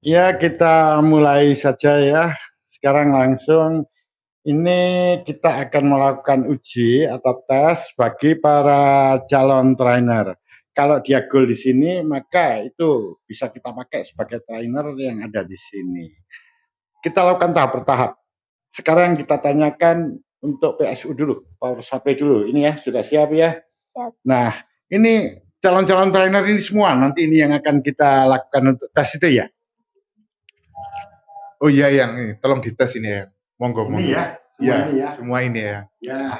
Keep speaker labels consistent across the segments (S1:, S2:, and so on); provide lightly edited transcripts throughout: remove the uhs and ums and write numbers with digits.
S1: Ya, kita mulai saja ya. Sekarang langsung ini kita akan melakukan uji atau tes bagi para calon trainer. Kalau dia goal di sini, maka itu bisa kita pakai sebagai trainer yang ada di sini. Kita lakukan tahap per tahap. Sekarang kita tanyakan untuk PSU dulu, power supply dulu. Ini ya, sudah siap ya?
S2: Siap.
S1: Nah, ini calon-calon trainer ini semua nanti ini yang akan kita lakukan untuk tes itu ya.
S3: Oh iya yang ini, tolong dites ini ya. Monggo,
S1: Ini
S3: monggo.
S1: ya,
S3: Iya,
S1: ini ya.
S3: semua ini ya.
S1: Ya.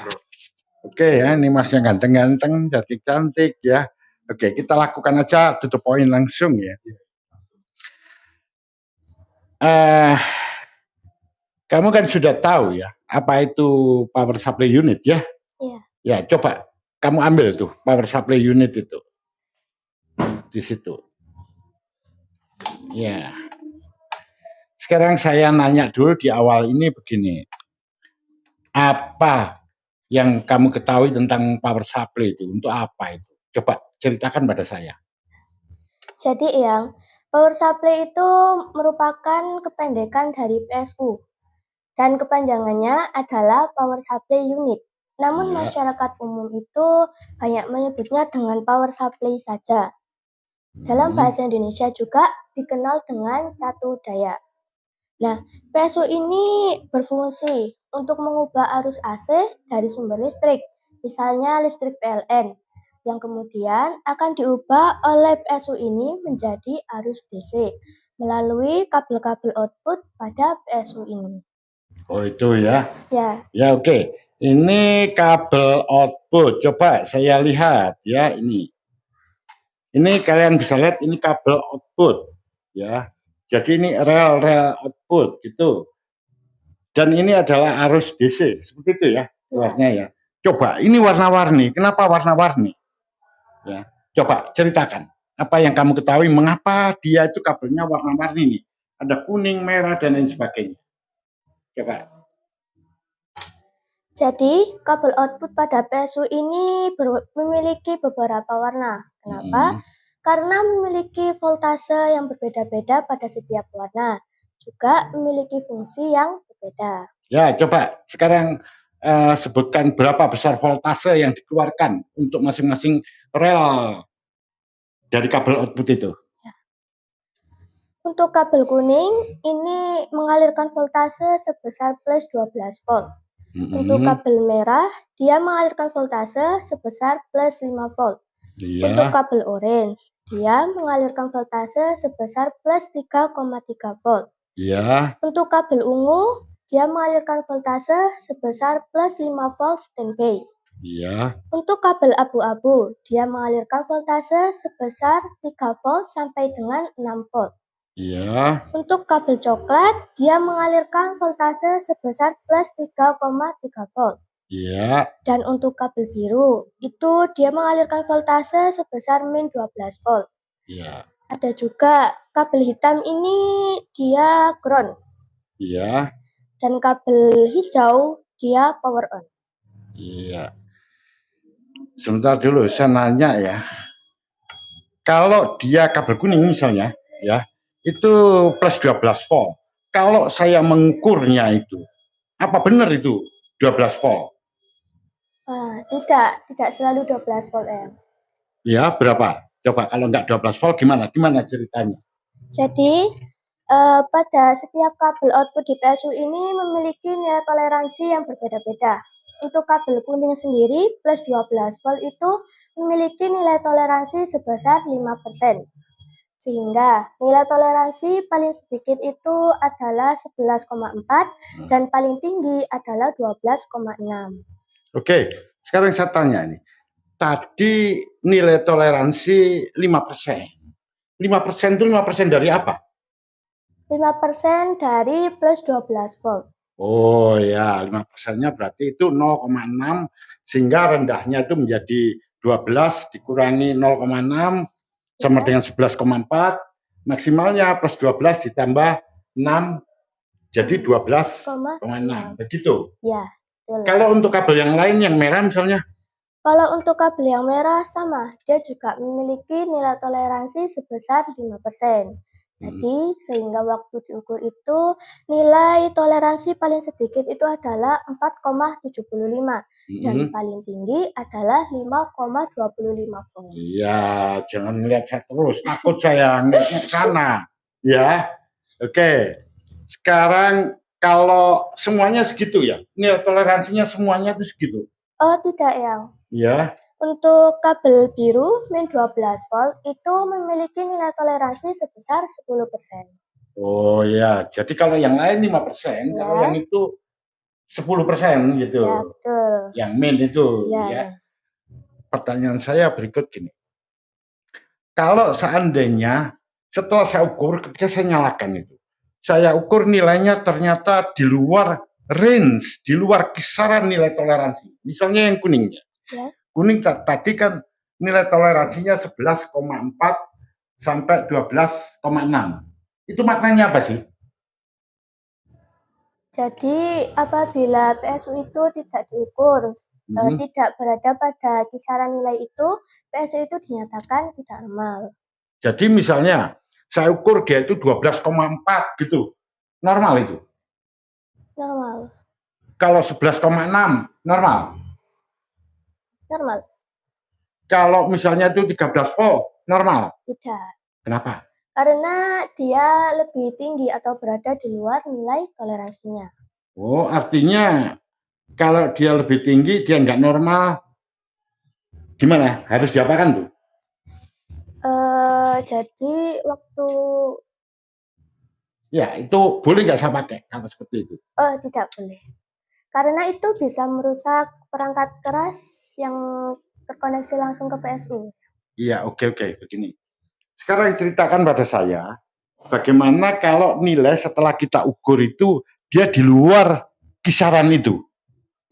S1: Oke ya, ini masnya ganteng-ganteng, cantik-cantik ya. Oke, kita lakukan aja to the point langsung ya. Kamu kan sudah tahu ya, apa itu power supply unit ya?
S2: Iya.
S1: Ya, coba kamu ambil tuh power supply unit itu. Di situ. Ya. Sekarang saya nanya dulu di awal ini begini. Apa yang kamu ketahui tentang power supply itu? Untuk apa itu? Coba ceritakan pada saya.
S2: Jadi yang power supply itu merupakan kependekan dari PSU dan kepanjangannya adalah power supply unit. Namun masyarakat umum itu banyak menyebutnya dengan power supply saja. Dalam bahasa Indonesia juga dikenal dengan catu daya. Nah, PSU ini berfungsi untuk mengubah arus AC dari sumber listrik, misalnya listrik PLN, yang kemudian akan diubah oleh PSU ini menjadi arus DC melalui kabel-kabel output pada PSU ini.
S1: Oh itu ya?
S2: Ya.
S1: Ya oke. Ini kabel output. Coba saya lihat ya ini. Ini kalian bisa lihat ini kabel output ya. Jadi ini rel output gitu. Dan ini adalah arus DC seperti itu ya keluarnya ya. Coba ini warna-warni. Kenapa warna-warni? Ya. Coba ceritakan apa yang kamu ketahui mengapa dia itu kabelnya warna-warni nih. Ada kuning, merah dan lain sebagainya. Coba.
S2: Jadi, kabel output pada PSU ini memiliki beberapa warna. Kenapa? Karena memiliki voltase yang berbeda-beda pada setiap warna. Juga memiliki fungsi yang berbeda. Ya,
S1: coba sekarang sebutkan berapa besar voltase yang dikeluarkan untuk masing-masing rel dari kabel output itu.
S2: Untuk kabel kuning, ini mengalirkan voltase sebesar plus 12 volt. Untuk kabel merah, dia mengalirkan voltase sebesar plus 5 volt. Untuk kabel orange, dia mengalirkan voltase sebesar plus 3,3 volt. Untuk kabel ungu, dia mengalirkan voltase sebesar plus 5 volt standby. Untuk kabel abu-abu, dia mengalirkan voltase sebesar 3 volt sampai dengan 6 volt. Untuk kabel coklat, dia mengalirkan voltase sebesar plus 3,3 volt. Dan untuk kabel biru, itu dia mengalirkan voltase sebesar min 12 volt. Ada juga kabel hitam ini dia ground. Dan kabel hijau dia power on.
S1: Sebentar dulu, saya nanya ya. Kalau dia kabel kuning misalnya, ya, itu plus 12 volt. Kalau saya mengukurnya itu, apa benar itu 12 volt?
S2: Tidak selalu 12 volt ya.
S1: Ya, berapa? Coba kalau nggak 12 volt gimana? Gimana ceritanya?
S2: Jadi, pada setiap kabel output di PSU ini memiliki nilai toleransi yang berbeda-beda. Untuk kabel kuning sendiri plus 12 volt itu memiliki nilai toleransi sebesar 5%. Sehingga nilai toleransi paling sedikit itu adalah 11,4 dan paling tinggi adalah 12,6.
S1: Oke, sekarang saya tanya nih. Tadi nilai toleransi 5%. 5% itu 5% dari apa?
S2: 5% dari plus 12 volt.
S1: Oh ya, 5%-nya berarti itu 0,6 sehingga rendahnya itu menjadi 12 dikurangi 0,6 sama dengan 11,4, maksimalnya plus 12 ditambah 6 jadi 12,6. Begitu?
S2: Ya, betul.
S1: Kalau untuk kabel yang lain yang merah misalnya?
S2: Kalau untuk kabel yang merah sama, dia juga memiliki nilai toleransi sebesar 5%. Jadi sehingga waktu diukur itu nilai toleransi paling sedikit itu adalah 4,75 dan paling tinggi adalah 5,25 volt.
S1: Iya, jangan lihat saya terus, takut saya ngeliatnya ke sana. Ya, oke. Sekarang kalau semuanya segitu ya, nilai toleransinya semuanya itu segitu?
S2: Oh tidak yang.
S1: Ya.
S2: Untuk kabel biru min 12 volt itu memiliki nilai toleransi sebesar 10%.
S1: Oh ya, jadi kalau yang lain 5%,
S2: ya.
S1: Kalau yang itu 10% gitu.
S2: Ya, betul.
S1: Yang min itu
S2: ya.
S1: Pertanyaan saya berikut gini. Kalau seandainya setelah saya ukur, ketika saya nyalakan itu, saya ukur nilainya ternyata di luar range, di luar kisaran nilai toleransi. Misalnya yang kuningnya.
S2: Ya.
S1: Kuning tadi kan nilai toleransinya 11,4 sampai 12,6. Itu maknanya apa sih?
S2: Jadi apabila PSU itu tidak diukur, tidak berada pada kisaran nilai itu, PSU itu dinyatakan tidak normal.
S1: Jadi misalnya saya ukur dia itu 12,4 gitu, normal itu?
S2: Normal.
S1: Kalau 11,6, normal?
S2: Normal.
S1: Kalau misalnya itu 13 volt, normal?
S2: Tidak.
S1: Kenapa?
S2: Karena dia lebih tinggi atau berada di luar nilai toleransinya.
S1: Oh, artinya kalau dia lebih tinggi, dia nggak normal, gimana? Harus diapakan tuh?
S2: Jadi waktu...
S1: Ya, itu boleh nggak saya pakai kalau seperti itu?
S2: Tidak boleh. Karena itu bisa merusak perangkat keras yang terkoneksi langsung ke PSU.
S1: Iya, oke, begini. Sekarang ceritakan pada saya, bagaimana kalau nilai setelah kita ukur itu, dia di luar kisaran itu.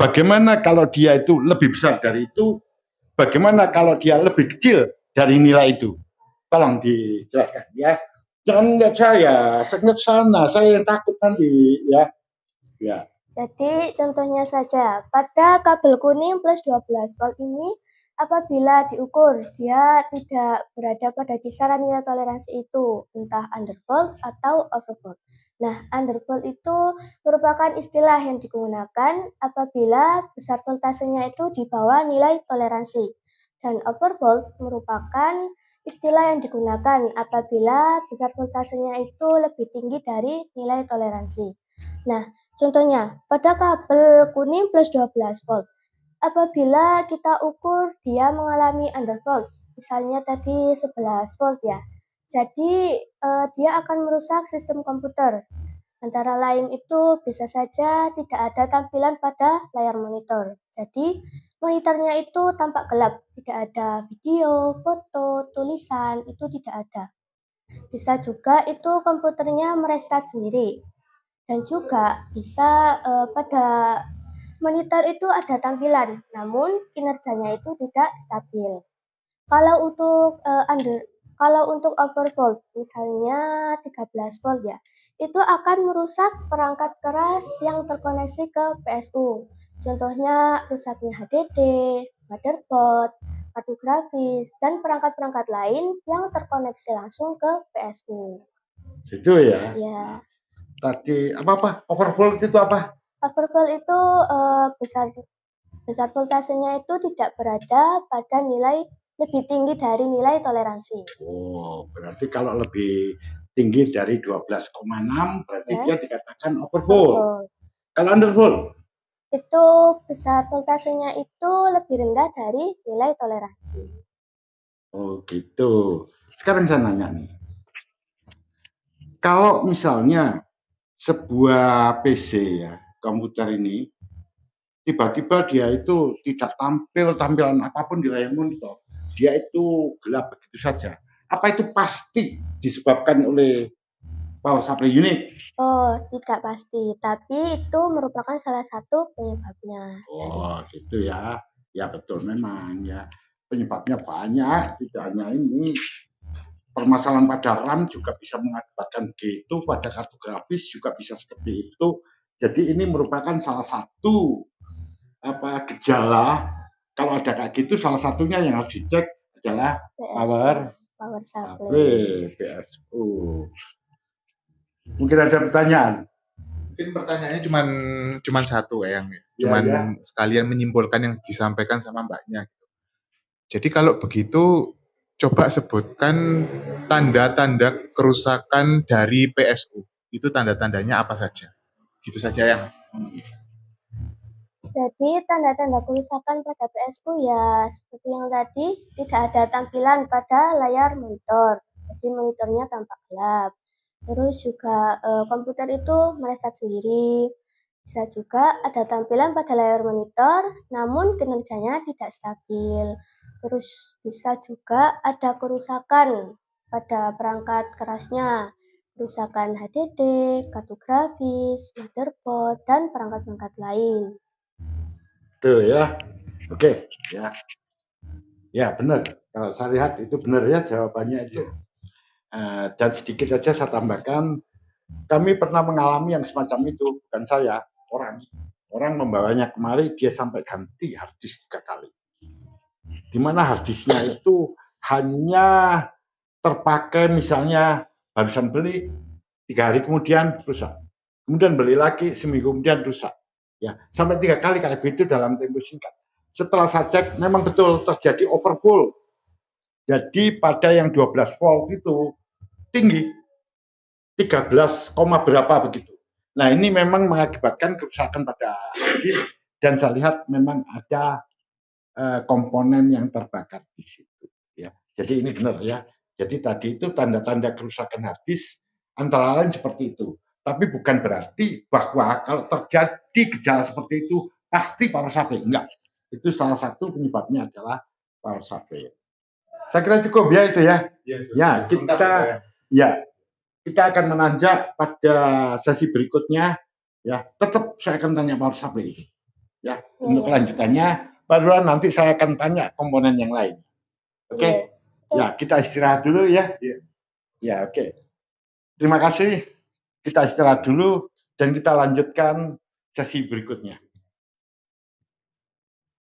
S1: Bagaimana kalau dia itu lebih besar dari itu, bagaimana kalau dia lebih kecil dari nilai itu. Tolong dijelaskan ya. Jangan lihat saya lihat sana, saya yang takut nanti ya.
S2: Jadi contohnya saja, pada kabel kuning plus 12 volt ini, apabila diukur, dia tidak berada pada kisaran nilai toleransi itu, entah undervolt atau overvolt. Nah, undervolt itu merupakan istilah yang digunakan apabila besar voltasenya itu di bawah nilai toleransi. Dan overvolt merupakan istilah yang digunakan apabila besar voltasenya itu lebih tinggi dari nilai toleransi. Nah, contohnya, pada kabel kuning plus 12 volt, apabila kita ukur dia mengalami undervolt, misalnya tadi 11 volt ya, jadi dia akan merusak sistem komputer. Antara lain itu bisa saja tidak ada tampilan pada layar monitor. Jadi monitornya itu tampak gelap, tidak ada video, foto, tulisan, itu tidak ada. Bisa juga itu komputernya merestart sendiri. Dan juga bisa pada monitor itu ada tampilan, namun kinerjanya itu tidak stabil. Kalau untuk overvolt, misalnya 13 volt ya, itu akan merusak perangkat keras yang terkoneksi ke PSU. Contohnya rusaknya HDD, motherboard, kartu grafis, dan perangkat-perangkat lain yang terkoneksi langsung ke PSU.
S1: Itu ya?
S2: Ya.
S1: Tadi apa overvolt itu apa?
S2: Overvolt itu besar voltasenya itu tidak berada pada nilai lebih tinggi dari nilai toleransi.
S1: Oh, berarti kalau lebih tinggi dari 12,6 berarti dia dikatakan overvolt. Kalau undervolt?
S2: Itu besar voltasenya itu lebih rendah dari nilai toleransi.
S1: Oh gitu. Sekarang saya nanya nih. Kalau misalnya sebuah PC ya, komputer ini, tiba-tiba dia itu tidak tampilan apapun di layar monitor, dia itu gelap begitu saja. Apa itu pasti disebabkan oleh power supply unit?
S2: Oh, tidak pasti, tapi itu merupakan salah satu penyebabnya.
S1: Oh, gitu ya. Ya betul memang ya. Penyebabnya banyak, tidak hanya ini. Permasalahan pada RAM juga bisa mengakibatkan gitu, pada kartu grafis juga bisa seperti itu. Jadi ini merupakan salah satu gejala. Kalau ada kayak gitu, salah satunya yang harus dicek adalah power
S2: power supply.
S1: PSU. Mungkin ada pertanyaan?
S3: Mungkin pertanyaannya cuman satu Eyang. Cuman sekalian menyimpulkan yang disampaikan sama Mbaknya. Jadi kalau begitu coba sebutkan tanda-tanda kerusakan dari PSU. Itu tanda-tandanya apa saja? Gitu saja Eyang.
S2: Jadi tanda-tanda kerusakan pada PSU ya seperti yang tadi, tidak ada tampilan pada layar monitor. Jadi monitornya tampak gelap. Terus juga komputer itu mereset sendiri. Bisa juga ada tampilan pada layar monitor, namun kinerjanya tidak stabil. Terus bisa juga ada kerusakan pada perangkat kerasnya, kerusakan HDD, kartu grafis, motherboard, dan perangkat-perangkat lain.
S1: Tuh ya, oke ya, ya benar. Kalau saya lihat itu benar ya jawabannya itu. Dan sedikit saja saya tambahkan, kami pernah mengalami yang semacam itu, bukan saya, orang membawanya kemari, dia sampai ganti harddisk 3 kali. Di mana harddisknya itu hanya terpakai misalnya barusan beli 3 hari kemudian rusak, kemudian beli lagi seminggu kemudian rusak. Ya, sampai 3 kali kayak gitu dalam tempo singkat. Setelah saya cek, memang betul terjadi overpull. Jadi pada yang 12 volt itu tinggi, 13, berapa begitu. Nah ini memang mengakibatkan kerusakan pada disk dan saya lihat memang ada komponen yang terbakar di situ. Ya, jadi ini benar ya. Jadi tadi itu tanda-tanda kerusakan disk antara lain seperti itu. Tapi bukan berarti bahwa kalau terjadi gejala seperti itu pasti power supply. Enggak. Itu salah satu penyebabnya adalah power supply. Saya kira cukup ya itu ya. Ya, kita akan menanjak pada sesi berikutnya. Ya, tetap saya akan tanya power supply. Ya, untuk kelanjutannya baru nanti saya akan tanya komponen yang lain. Oke. Ya, kita istirahat dulu ya. Ya, oke. Terima kasih. Kita istirahat dulu dan kita lanjutkan sesi berikutnya.